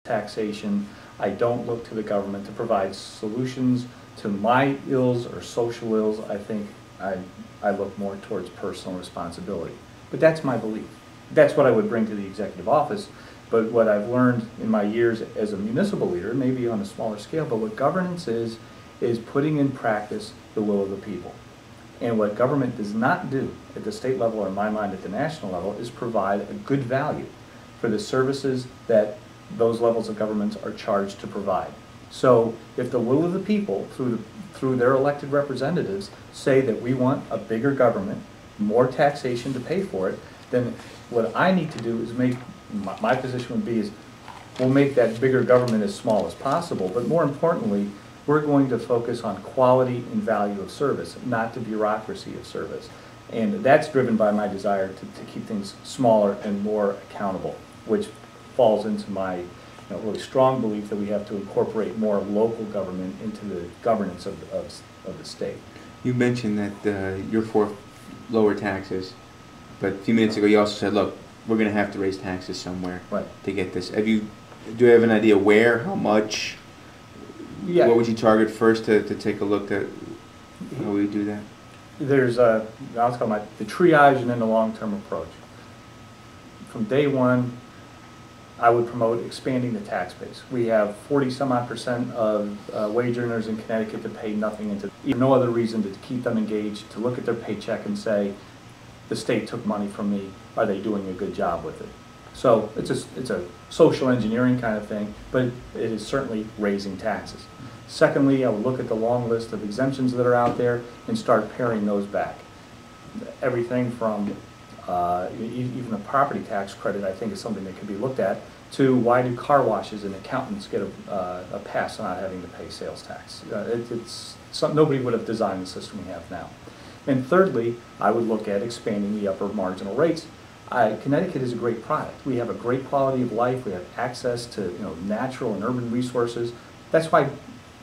taxation. I don't look to the government to provide solutions to my ills or social ills. I think I look more towards personal responsibility. But that's my belief. That's what I would bring to the executive office. But what I've learned in my years as a municipal leader, maybe on a smaller scale, but what governance is putting in practice the will of the people. And what government does not do at the state level, or in my mind at the national level, is provide a good value for the services that those levels of governments are charged to provide. So if the will of the people, through their elected representatives, say that we want a bigger government, more taxation to pay for it, then what I need to do is my position would be is we'll make that bigger government as small as possible, but more importantly, we're going to focus on quality and value of service, not the bureaucracy of service. And that's driven by my desire to keep things smaller and more accountable, which falls into my really strong belief that we have to incorporate more local government into the governance of the state. You mentioned that you're for lower taxes, but a few minutes ago you also said, look, we're going to have to raise taxes somewhere to get this. Do you have an idea where, how much? Yeah. What would you target first to take a look at how we do that? There's I'll talk about the triage and then the long-term approach. From day one, I would promote expanding the tax base. We have 40-some-odd% of wage earners in Connecticut that pay nothing into. No other reason to keep them engaged, to look at their paycheck and say, the state took money from me, are they doing a good job with it? So it's a social engineering kind of thing, but it is certainly raising taxes. Secondly, I would look at the long list of exemptions that are out there and start paring those back. Everything from even the property tax credit, I think, is something that could be looked at, to why do car washes and accountants get a pass on not having to pay sales tax? Nobody would have designed the system we have now. And thirdly, I would look at expanding the upper marginal rates. Connecticut is a great product. We have a great quality of life. We have access to natural and urban resources. That's why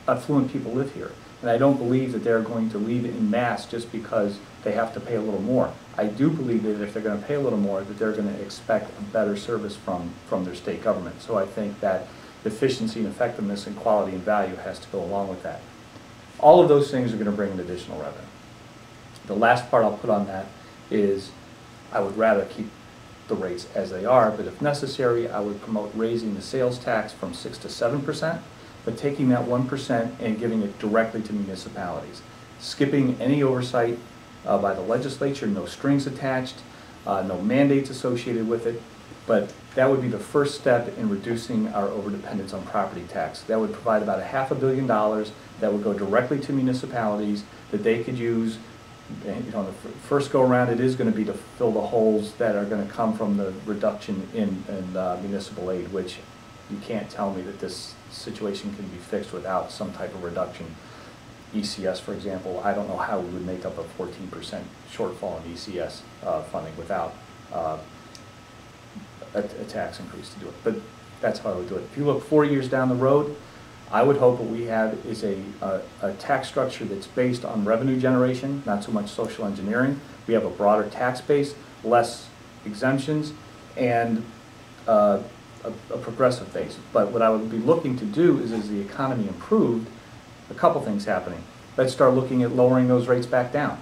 affluent people live here. And I don't believe that they're going to leave in mass just because they have to pay a little more. I do believe that if they're going to pay a little more, that they're going to expect a better service from their state government. So I think that efficiency and effectiveness and quality and value has to go along with that. All of those things are going to bring in additional revenue. The last part I'll put on that is I would rather keep the rates as they are, but if necessary, I would promote raising the sales tax from 6 to 7%, but taking that 1% and giving it directly to municipalities. Skipping any oversight by the legislature, no strings attached, no mandates associated with it, but that would be the first step in reducing our overdependence on property tax. That would provide about $500 million that would go directly to municipalities that they could use. On the first go around, it is going to be to fill the holes that are going to come from the reduction in municipal aid, which you can't tell me that this situation can be fixed without some type of reduction. ECS, for example, I don't know how we would make up a 14% shortfall in ECS funding without a tax increase to do it. But that's how I would do it. If you look 4 years down the road, I would hope what we have is a tax structure that's based on revenue generation, not so much social engineering. We have a broader tax base, less exemptions, and a progressive base. But what I would be looking to do is, as the economy improved, a couple things happening. Let's start looking at lowering those rates back down.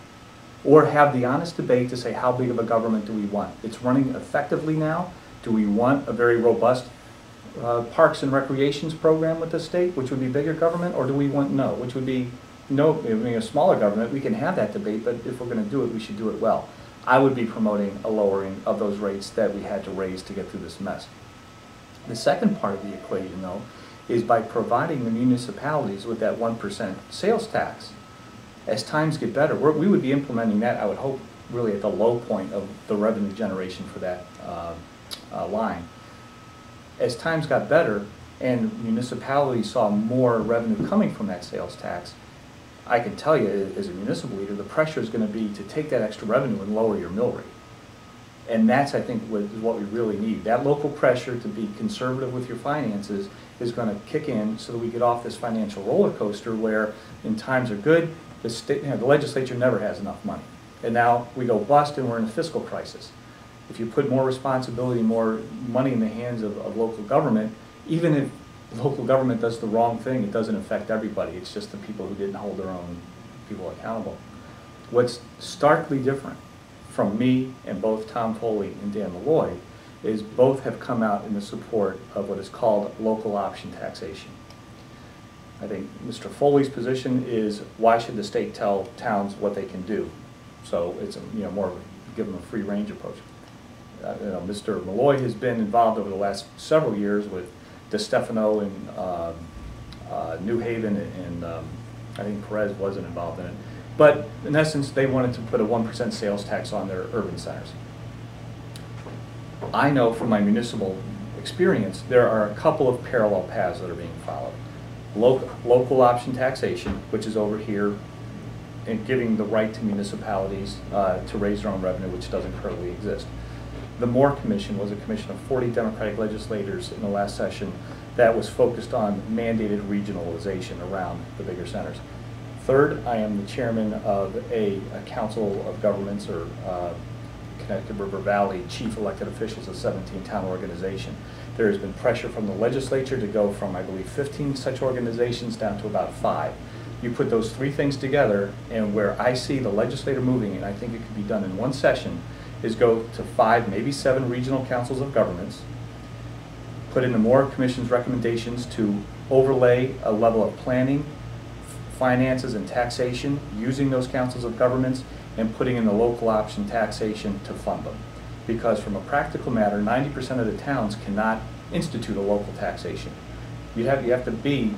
Or have the honest debate to say, how big of a government do we want? It's running effectively now. Do we want a very robust parks and recreations program with the state, which would be bigger government, or do we want no, which would be no, a smaller government? We can have that debate, but if we're going to do it, we should do it well. I would be promoting a lowering of those rates that we had to raise to get through this mess. The second part of the equation, though, is by providing the municipalities with that 1% sales tax. As times get better, we would be implementing that, I would hope, really at the low point of the revenue generation for that line. As times got better and municipalities saw more revenue coming from that sales tax, I can tell you as a municipal leader, the pressure is going to be to take that extra revenue and lower your mill rate. And that's, I think, what we really need. That local pressure to be conservative with your finances is going to kick in so that we get off this financial roller coaster where in times are good, the legislature never has enough money. And now we go bust and we're in a fiscal crisis. If you put more responsibility, more money in the hands of local government, even if local government does the wrong thing, it doesn't affect everybody. It's just the people who didn't hold their own people accountable. What's starkly different from me and both Tom Foley and Dan Malloy is both have come out in the support of what is called local option taxation. I think Mr. Foley's position is, why should the state tell towns what they can do? So it's more of a give them a free range approach. Mr. Malloy has been involved over the last several years with DeStefano in New Haven, and I think Perez wasn't involved in it. But in essence, they wanted to put a 1% sales tax on their urban centers. I know from my municipal experience, there are a couple of parallel paths that are being followed. Local option taxation, which is over here, and giving the right to municipalities to raise their own revenue, which doesn't currently exist. The Moore Commission was a commission of 40 Democratic legislators in the last session that was focused on mandated regionalization around the bigger centers. Third, I am the chairman of a council of governments, or Connecticut River Valley chief elected officials, a 17-town organization. There has been pressure from the legislature to go from, I believe, 15 such organizations down to about 5. You put those 3 things together, and where I see the legislature moving, and I think it could be done in one session, is go to 5, maybe 7 regional councils of governments, put in the Moore Commission's recommendations to overlay a level of planning, finances, and taxation using those councils of governments, and putting in the local option taxation to fund them. Because from a practical matter, 90% of the towns cannot institute a local taxation. You have to be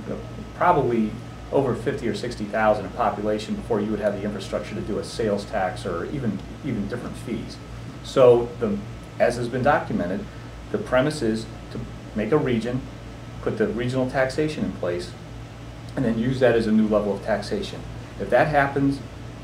probably over 50 or 60,000 in population before you would have the infrastructure to do a sales tax or even different fees. So as has been documented, the premise is to make a region, put the regional taxation in place, and then use that as a new level of taxation. If that happens,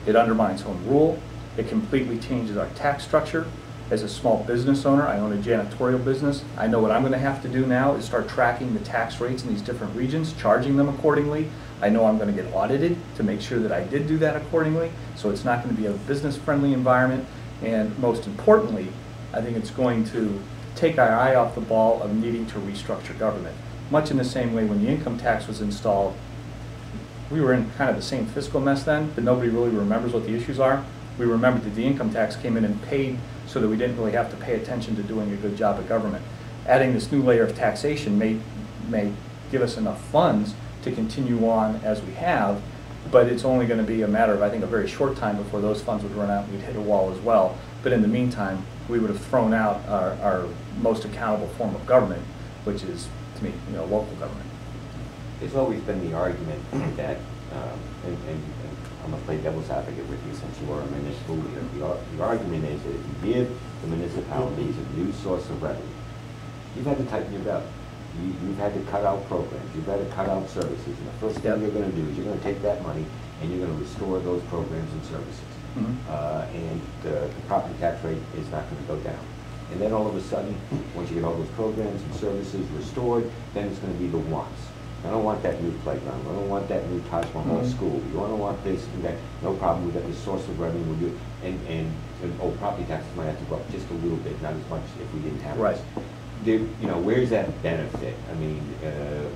it undermines home rule. It completely changes our tax structure. As a small business owner, I own a janitorial business. I know what I'm going to have to do now is start tracking the tax rates in these different regions, charging them accordingly. I know I'm going to get audited to make sure that I did do that accordingly, so it's not going to be a business-friendly environment. And most importantly, I think it's going to take our eye off the ball of needing to restructure government. Much in the same way when the income tax was installed, we were in kind of the same fiscal mess then, but nobody really remembers what the issues are. We remembered that the income tax came in and paid so that we didn't really have to pay attention to doing a good job of government. Adding this new layer of taxation may give us enough funds to continue on as we have, but it's only going to be a matter of, I think, a very short time before those funds would run out and we'd hit a wall as well. But in the meantime, we would have thrown out our most accountable form of government, which is, to me, local government. There's always been the argument that, and I'm going to play devil's advocate with you since you are a municipal leader. The argument is that if you give the municipalities a new source of revenue, you've had to tighten your belt. You've had to cut out programs. You've had to cut out services. And the first thing you're going to do is you're going to take that money and you're going to restore those programs and services. Mm-hmm. And the property tax rate is not going to go down. And then all of a sudden, once you get all those programs and services restored, then it's going to be the wants. I don't want that new playground. I don't want that new Taj Mahal school. You want to want this and that. No problem. We've got this source of revenue. We'll do it. And property taxes might have to go up just a little bit, not as much if we didn't have right. This. Where's that benefit? I mean,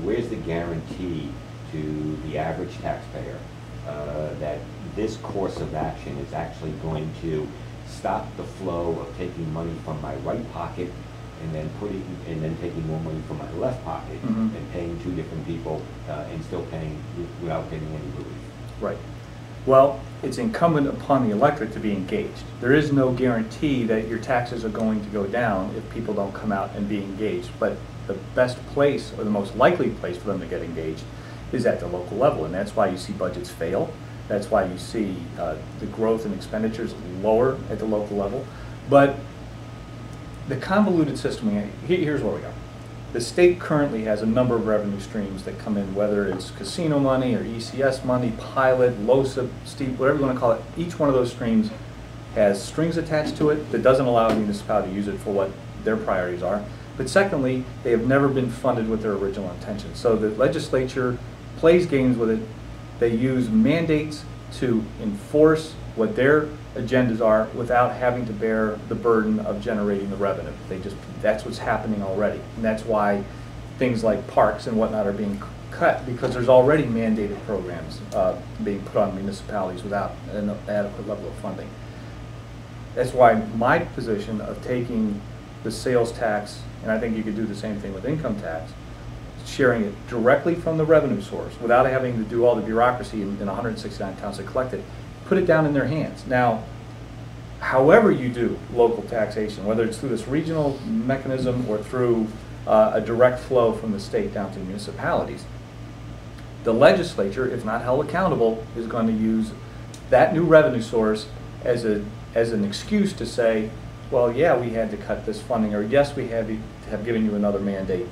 where's the guarantee to the average taxpayer that this course of action is actually going to stop the flow of taking money from my right pocket and then taking more money from my left pocket and paying 2 different people and still paying without getting any relief? Right. Well, it's incumbent upon the electorate to be engaged. There is no guarantee that your taxes are going to go down if people don't come out and be engaged. But the best place, or the most likely place for them to get engaged, is at the local level. And that's why you see budgets fail. That's why you see the growth in expenditures lower at the local level. But the convoluted system, here's where we are. The state currently has a number of revenue streams that come in, whether it's casino money or ECS money, pilot, LOSA, steep, whatever you want to call it. Each one of those streams has strings attached to it that doesn't allow a municipality to use it for what their priorities are. But secondly, they have never been funded with their original intention. So the legislature plays games with it. They use mandates to enforce what their agendas are without having to bear the burden of generating the revenue. That's what's happening already. And that's why things like parks and whatnot are being cut because there's already mandated programs being put on municipalities without an adequate level of funding. That's why my position of taking the sales tax, and I think you could do the same thing with income tax, sharing it directly from the revenue source without having to do all the bureaucracy in 169 towns to collect it, put it down in their hands. Now, however you do local taxation, whether it's through this regional mechanism or through a direct flow from the state down to municipalities, the legislature, if not held accountable, is going to use that new revenue source as an excuse to say, well, yeah, we had to cut this funding, or yes, we have given you another mandate,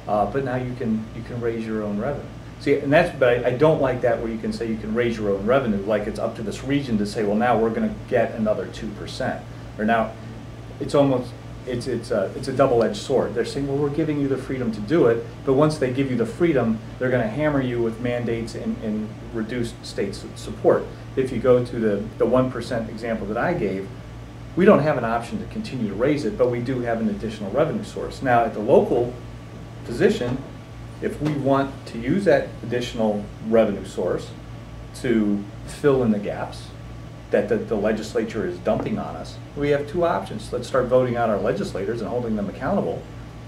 but now you can raise your own revenue. See, and but I don't like that where you can say you can raise your own revenue, like it's up to this region to say, well, now we're going to get another 2%, or now it's almost it's a double-edged sword. They're saying, well, we're giving you the freedom to do it, but once they give you the freedom, they're going to hammer you with mandates and reduced state support. If you go to the 1% example that I gave, we don't have an option to continue to raise it, but we do have an additional revenue source. Now, at the local position, if we want to use that additional revenue source to fill in the gaps that the legislature is dumping on us, we have two options. Let's start voting out our legislators and holding them accountable,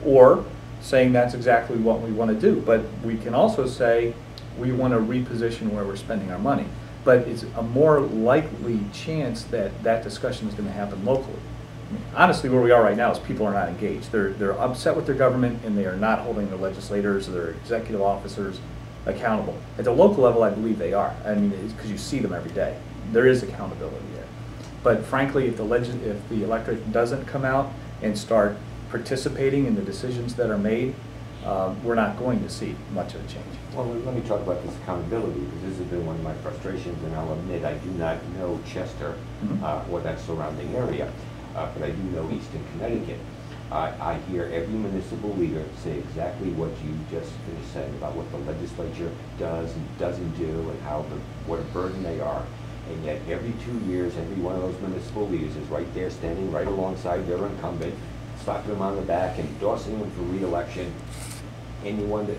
or saying that's exactly what we want to do. But we can also say we want to reposition where we're spending our money. But it's a more likely chance that that discussion is going to happen locally. I mean, honestly, where we are right now is people are not engaged. They're upset with their government, and they are not holding their legislators or their executive officers accountable. At the local level, I believe they are. I mean, it's because you see them every day. There is accountability there. But frankly, if the electorate doesn't come out and start participating in the decisions that are made, we're not going to see much of a change. Well, let me talk about this accountability, because this has been one of my frustrations, and I'll admit I do not know Chester or that surrounding area, but I do know Eastern Connecticut. I hear every municipal leader say exactly what you just finished saying about what the legislature does and doesn't do, and what a burden they are. And yet every 2 years, every one of those municipal leaders is right there standing right alongside their incumbent, slapping them on the back, endorsing them for re-election. And you wonder,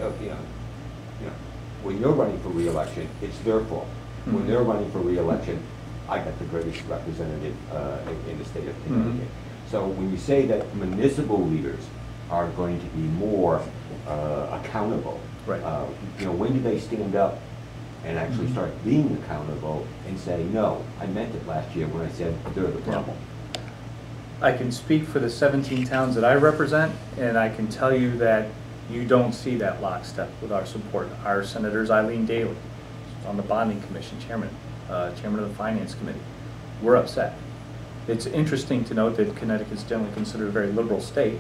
when you're running for re-election, it's their fault. When they're running for re-election, I got the greatest representative in the state of Connecticut. So when you say that municipal leaders are going to be more accountable, right. When do they stand up and actually start being accountable and say, no, I meant it last year when I said they're the problem? I can speak for the 17 towns that I represent, and I can tell you that you don't see that lockstep with our support. Our Senators Eileen Daly on the Bonding Commission, chairman of the Finance Committee. We're upset. It's interesting to note that Connecticut is generally considered a very liberal state.